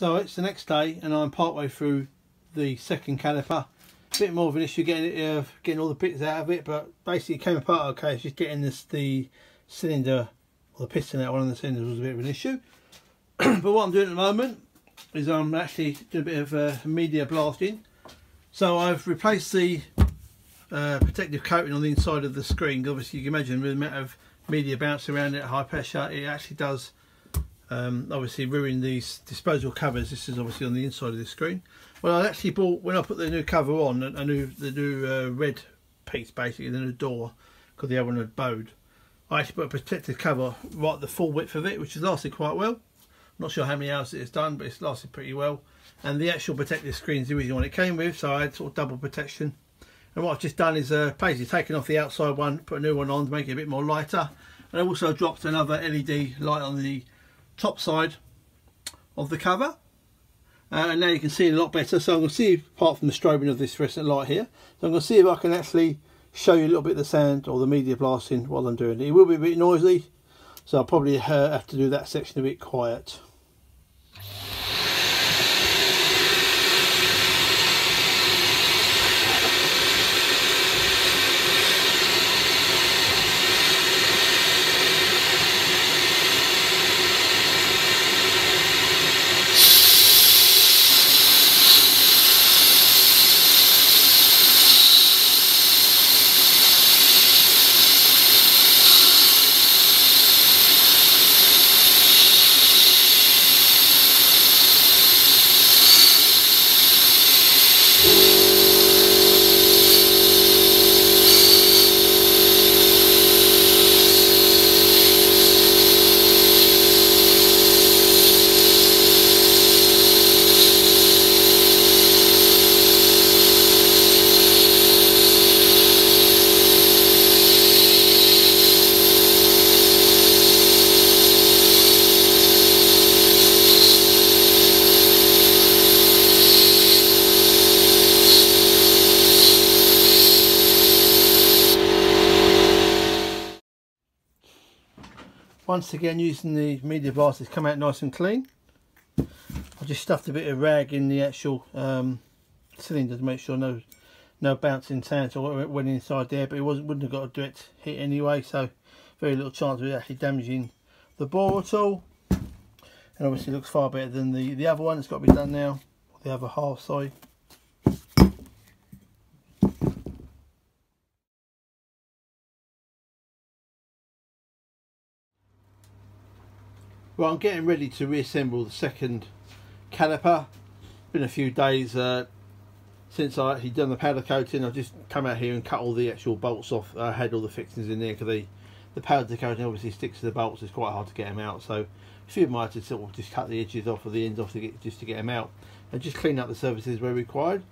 So it's the next day and I'm partway through the second caliper. A bit more of an issue getting all the bits out of it, but basically it came apart okay. It's just getting the cylinder or the piston out one of the cylinders was a bit of an issue. But what I'm doing at the moment is I'm actually doing a bit of media blasting. So I've replaced the protective coating on the inside of the screen. Obviously you can imagine with the amount of media bouncing around at high pressure, it actually does obviously ruin these disposable covers. This is obviously on the inside of the screen. Well, I actually bought, when I put the new cover on, the new red piece, basically the new door, because the other one had bowed. I actually put a protective cover right the full width of it, which has lasted quite well. Not sure how many hours it's done, but it's lasted pretty well. And the actual protective screen is the original one it came with, so I had sort of double protection. And what I've just done is basically taken off the outside one, put a new one on to make it a bit more lighter. And I also dropped another LED light on the top side of the cover. And now you can see it a lot better. So I'm going to see, apart from the strobing of this fluorescent light here, so I'm going to see if I can actually show you a little bit of the sound or the media blasting while I'm doing it. It will be a bit noisy, so I'll probably have to do that section a bit quiet. Once again, using the media blast, it's come out nice and clean. I just stuffed a bit of rag in the actual cylinder to make sure no bouncing sounds or went inside there, but it wouldn't have got a direct hit anyway, so very little chance of it actually damaging the bore at all. And obviously it looks far better than the other one. It's got to be done now, the other half side. Well, I'm getting ready to reassemble the second caliper. Been a few days since I actually done the powder coating. I've just come out here and cut all the actual bolts off. I had all the fixings in there because the powder coating obviously sticks to the bolts. It's quite hard to get them out. So a few of them I had to sort of just cut the edges off or the ends off to get them out, and just clean up the surfaces where required.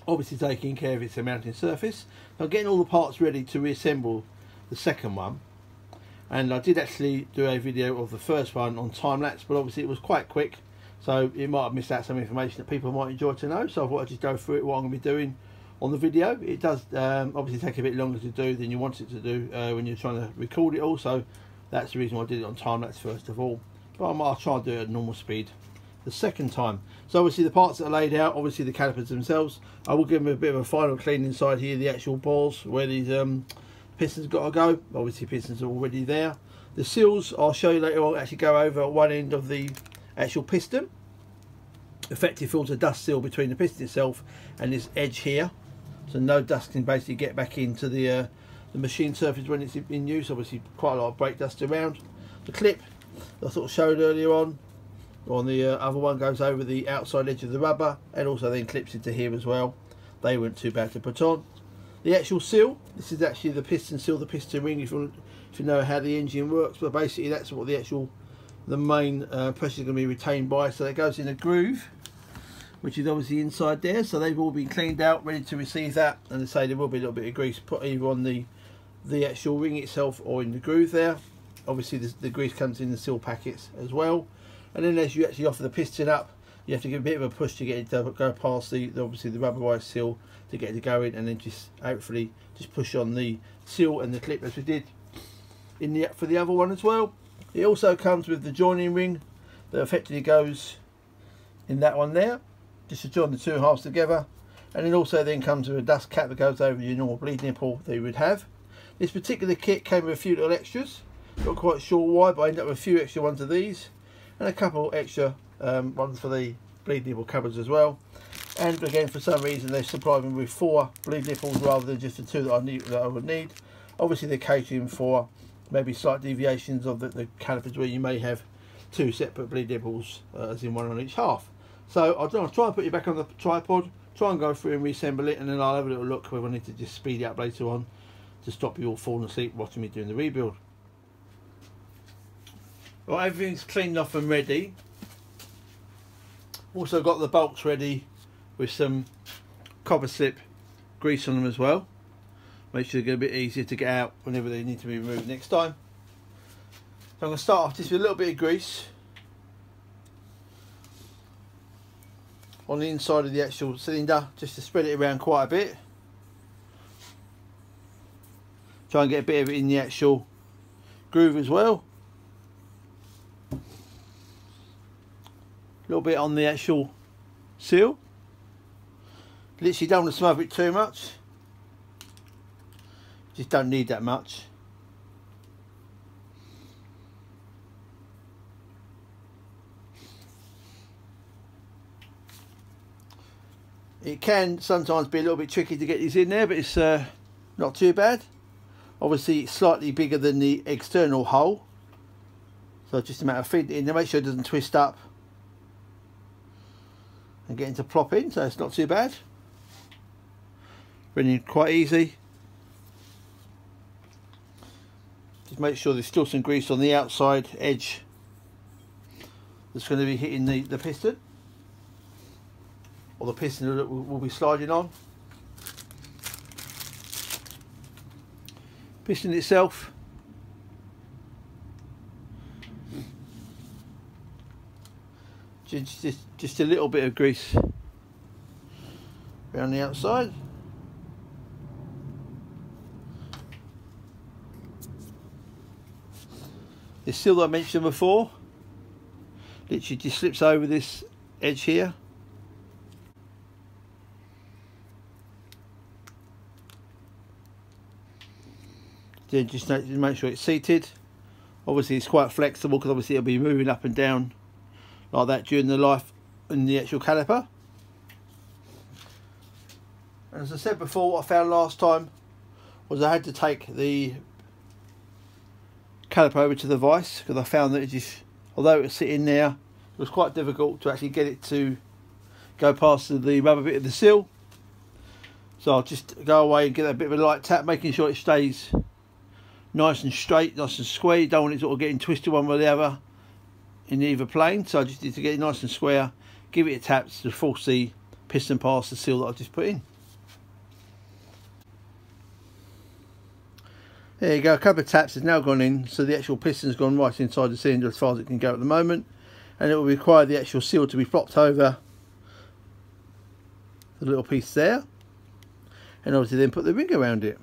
Obviously taking care of its mounting surface. So I'm getting all the parts ready to reassemble the second one. And I did actually do a video of the first one on time-lapse, but obviously it was quite quick, so it might have missed out some information that people might enjoy to know. So I thought I'd just go through it, what I'm going to be doing on the video. It does obviously take a bit longer to do than you want it to do when you're trying to record it all, so that's the reason why I did it on time-lapse first of all. But I'll try and do it at normal speed the second time. So obviously the parts that are laid out, obviously the calipers themselves, I will give them a bit of a final clean inside here, the actual balls where these pistons got to go. Obviously pistons are already there. The seals I'll show you later on actually go over at one end of the actual piston. Effective filter dust seal between the piston itself and this edge here, so no dust can basically get back into the machine surface when it's in use. Obviously quite a lot of brake dust around. The clip I sort of showed earlier on the other one goes over the outside edge of the rubber and also then clips into here as well. They weren't too bad to put on. The actual seal, this is actually the piston seal, the piston ring, if you know how the engine works, but basically that's what the main pressure is going to be retained by. So that goes in a groove, which is obviously inside there. So they've all been cleaned out, ready to receive that. And I say there will be a little bit of grease put either on the actual ring itself or in the groove there. Obviously the grease comes in the seal packets as well. And then as you actually offer the piston up, you have to give a bit of a push to get it to go past obviously the rubberized seal to get it to go in, and then just hopefully just push on the seal and the clip as we did for the other one as well. It also comes with the joining ring that effectively goes in that one there, just to join the two halves together. And it also then comes with a dust cap that goes over your normal bleed nipple that you would have. This particular kit came with a few little extras. Not quite sure why, but I ended up with a few extra ones of these and a couple extra ones for the bleed nipple cupboards as well. And again, for some reason they supplied me with 4 bleed nipples rather than just the 2 that I would need. Obviously they're catering for maybe slight deviations of the calipers where you may have 2 separate bleed nipples, as in 1 on each half. So I'll try and put you back on the tripod, try and go through and reassemble it, and then I'll have a little look whether I need to just speed it up later on to stop you all falling asleep watching me doing the rebuild. Well, everything's cleaned off and ready. Also got the bolts ready with some copper slip grease on them as well. Make sure they get a bit easier to get out whenever they need to be removed next time. So I'm going to start off just with a little bit of grease on the inside of the actual cylinder, just to spread it around quite a bit. Try and get a bit of it in the actual groove as well. A little bit on the actual seal. Literally don't want to smother it too much. Just don't need that much. It can sometimes be a little bit tricky to get these in there, but it's not too bad. Obviously it's slightly bigger than the external hole, so it's just a matter of feeding it in there, make sure it doesn't twist up and getting to plop in, so it's not too bad. Running quite easy. Just make sure there's still some grease on the outside edge that's going to be hitting the piston, or the piston that will be sliding on. Piston itself, just a little bit of grease around the outside. The seal that I mentioned before literally just slips over this edge here. Then just make sure it's seated. Obviously it's quite flexible because obviously it'll be moving up and down like that during the life in the actual caliper. And as I said before, what I found last time was I had to take the caliper over to the vise, because I found that it just, although it was sitting there, it was quite difficult to actually get it to go past the rubber bit of the seal. So I'll just go away and get a bit of a light tap, making sure it stays nice and straight, nice and square. You don't want it sort of getting twisted one way or the other in either plane, so I just need to get it nice and square, give it a tap to force the piston past the seal that I've just put in. There you go, a couple of taps has now gone in, so the actual piston's gone right inside the cylinder as far as it can go at the moment, and it will require the actual seal to be flopped over the little piece there, and obviously then put the ring around it.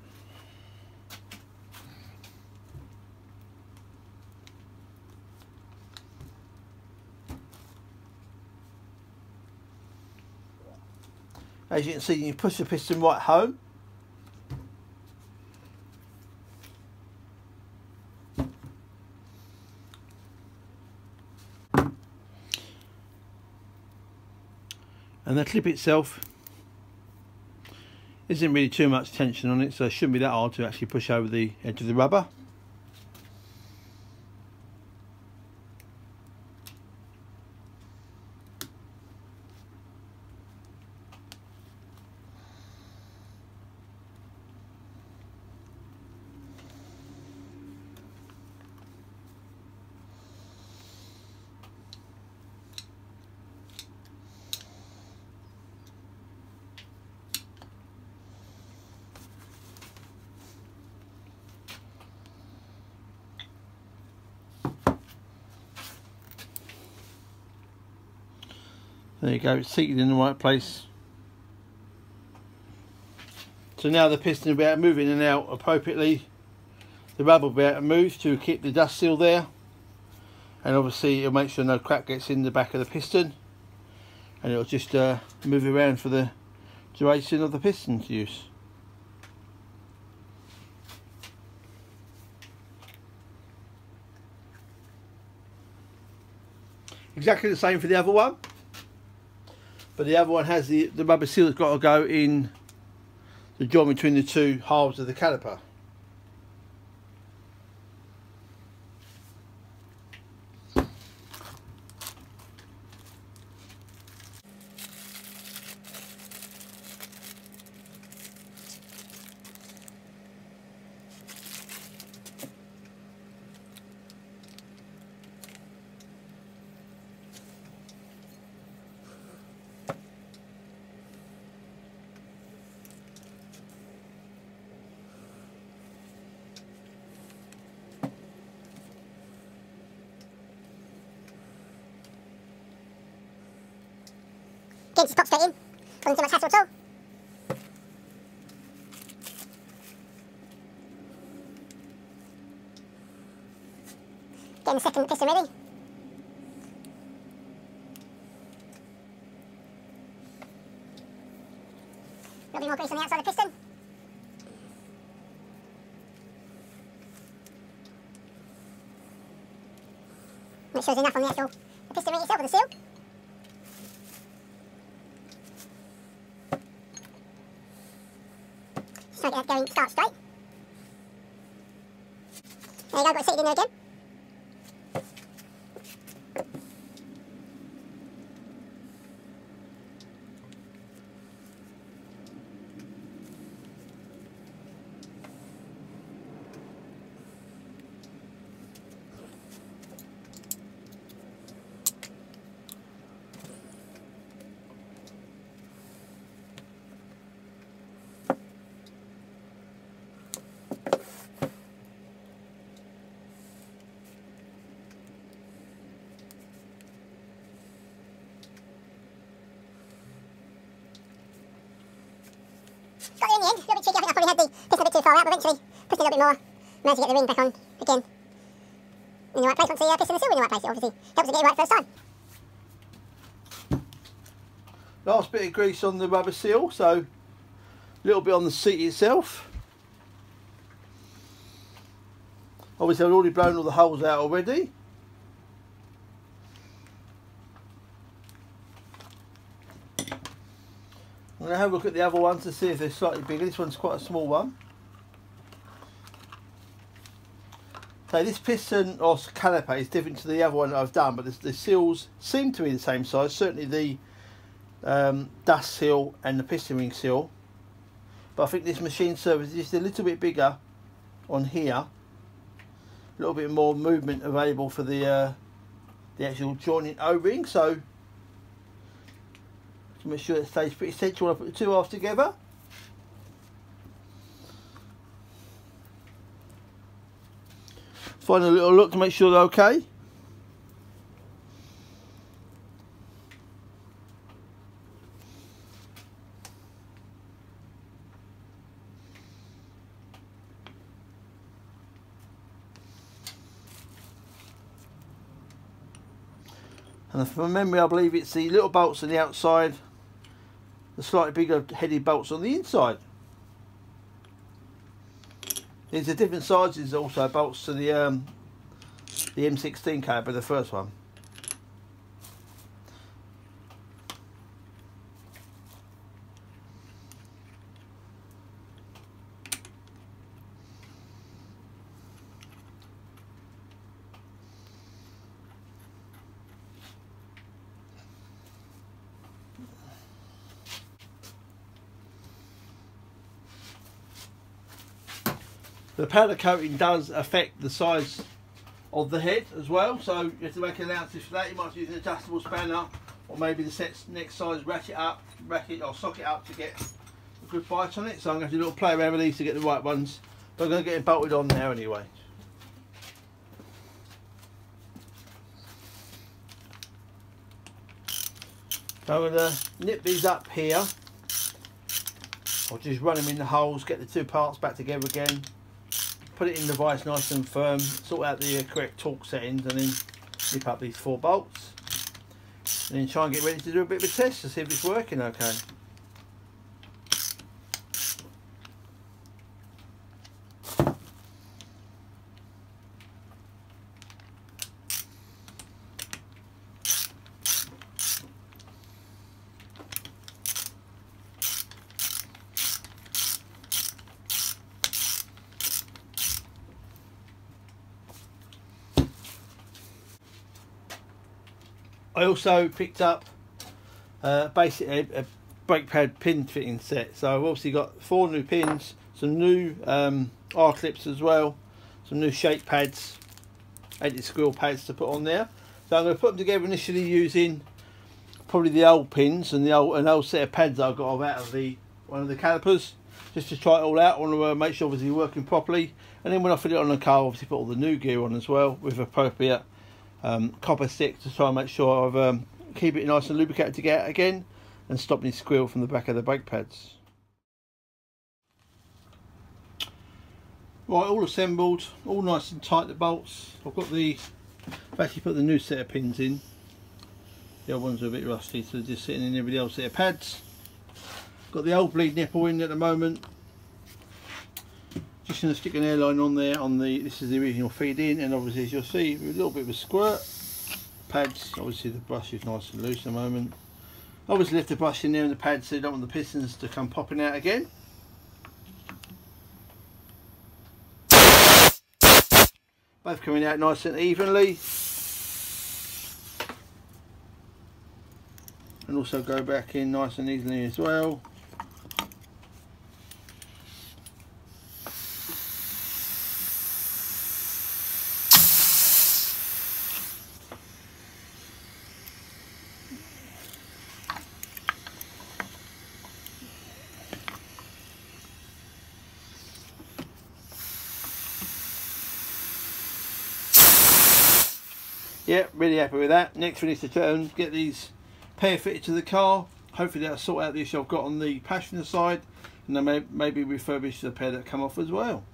As you can see, you push the piston right home. And the clip itself isn't really too much tension on it, so it shouldn't be that hard to actually push over the edge of the rubber. There you go, it's seated in the right place. So now the piston will be able to move in and out appropriately. The rubber will be able to move to keep the dust seal there. and obviously it'll make sure no crack gets in the back of the piston, and it'll just move around for the duration of the piston's use. Exactly the same for the other one, but the other one has the rubber seal that's got to go in the joint between the two halves of the caliper. Again, just pop straight in, wasn't too much hassle at all. Getting the second piston ready. A little bit more grease on the outside of the piston. Make sure there's enough on the actual piston ring itself with the seal. Just try to get that going, start straight. There you go, got it seated in there again. Got there in the end, a little bit tricky. I think I probably had the piston a bit too far out, but eventually pushed it a little bit more. Managed to get the ring back on again in the right place. Once the piston and seal in the right place, it obviously helps to get it right first time. Last bit of grease on the rubber seal, so a little bit on the seat itself. Obviously I've already blown all the holes out already. I'm going to have a look at the other ones to see if they're slightly bigger. This one's quite a small one. So this piston or caliper is different to the other one that I've done, but the seals seem to be the same size. Certainly the dust seal and the piston ring seal. But I think this machine service is just a little bit bigger on here. A little bit more movement available for the actual joining O-ring. So to make sure it stays pretty central when I put the two halves together. Find a little look to make sure they're okay. And from memory, I believe it's the little bolts on the outside, the slightly bigger headed bolts on the inside. These are different sizes also, bolts to the M16 caliper, the first one. The powder coating does affect the size of the head as well, so you have to make allowances for that. You might use an adjustable spanner, or maybe the next size ratchet or socket up to get a good bite on it. So I'm going to do a little play around with these to get the right ones, but I'm going to get it bolted on now anyway. So I'm going to nip these up here, or just run them in the holes, get the two parts back together again. Put it in the vise nice and firm, sort out the correct torque settings, and then Nip up these 4 bolts and then try and get ready to do a bit of a test to see if it's working okay. I also picked up basically a brake pad pin fitting set. So I've obviously got 4 new pins, some new R-clips as well, some new shake pads, 80 squirrel pads to put on there. So I'm going to put them together initially using probably the old pins and an old set of pads that I got out of one of the calipers, just to try it all out. I want to make sure obviously working properly, and then when I fit it on the car, obviously put all the new gear on as well with appropriate copper stick to try and make sure I've keep it nice and lubricated to get out again and stop any squeal from the back of the brake pads. Right, all assembled, all nice and tight, the bolts. I've actually put the new set of pins in. The old ones are a bit rusty, so they're just sitting in there with the old set of pads. Got the old bleed nipple in at the moment. Just going to stick an airline on there this is the original feed in, and obviously as you'll see with a little bit of a squirt. Pads, obviously the brush is nice and loose at the moment. Obviously left the brush in there and the pads so you don't want the pistons to come popping out again. Both coming out nice and evenly. And also go back in nice and easily as well. Yeah, really happy with that. Next we need to get these pair fitted to the car. Hopefully that'll sort out the issue I've got on the passenger side, and then maybe refurbish the pair that come off as well.